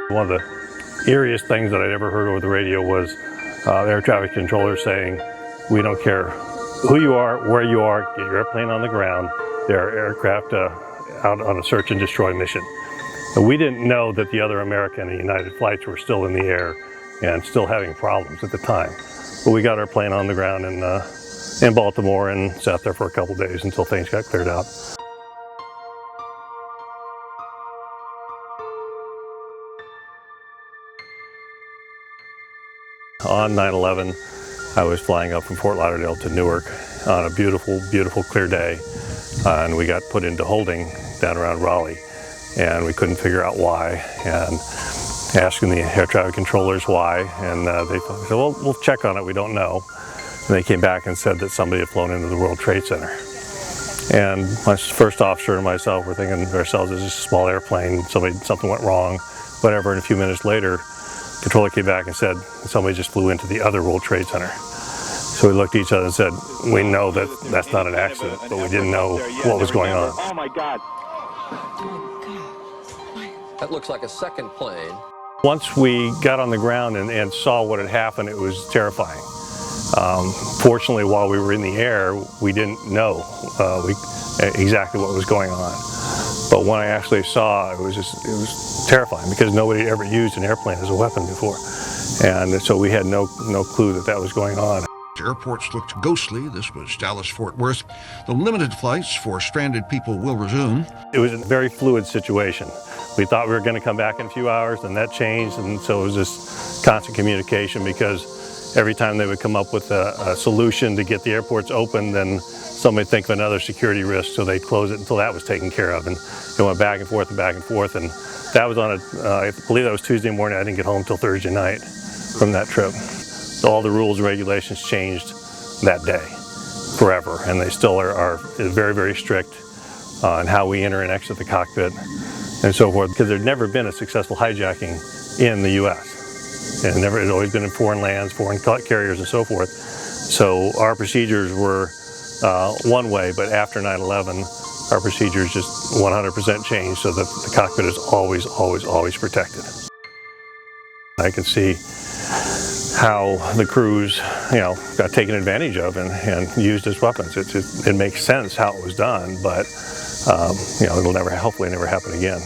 One of the eeriest things that I'd ever heard over the radio was the air traffic controller saying, "We don't care who you are, where you are, get your airplane on the ground. There are aircraft out on a search and destroy mission." And we didn't know that the other American and United flights were still in the air and still having problems at the time. But we got our plane on the ground in Baltimore and sat there for a couple days until things got cleared out. On 9/11, I was flying up from Fort Lauderdale to Newark on a beautiful, beautiful clear day, and we got put into holding down around Raleigh, and we couldn't figure out why, and asking the air traffic controllers why, and they said, "Well, we'll check on it, we don't know." And they came back and said that somebody had flown into the World Trade Center. And my first officer and myself were thinking to ourselves, it's just a small airplane, something went wrong, whatever, and a few minutes later, the controller came back and said, somebody just flew into the other World Trade Center. So we looked at each other and said, we know that that's not an accident, but we didn't know what was going on. Oh my God. That looks like a second plane. Once we got on the ground and saw what had happened, it was terrifying. Fortunately, while we were in the air, we didn't know exactly what was going on. But when I actually saw, it was terrifying because nobody had ever used an airplane as a weapon before. And so we had no clue that that was going on. Airports looked ghostly. This was Dallas-Fort Worth. The limited flights for stranded people will resume. It was a very fluid situation. We thought we were going to come back in a few hours, and that changed, and so it was just constant communication because every time they would come up with a solution to get the airports open, then somebody would think of another security risk, so they'd close it until that was taken care of. And it went back and forth and back and forth, and that was on I believe that was Tuesday morning. I didn't get home until Thursday night from that trip. So all the rules and regulations changed that day forever, and they still are very, very strict on how we enter and exit the cockpit and so forth, because there'd never been a successful hijacking in the U.S. and it had always been in foreign lands, foreign carriers and so forth. So our procedures were one way, but after 9/11, our procedures just 100% changed so that the cockpit is always, always, always protected. I can see how the crews, got taken advantage of and used as weapons. It makes sense how it was done, but it'll hopefully never happen again.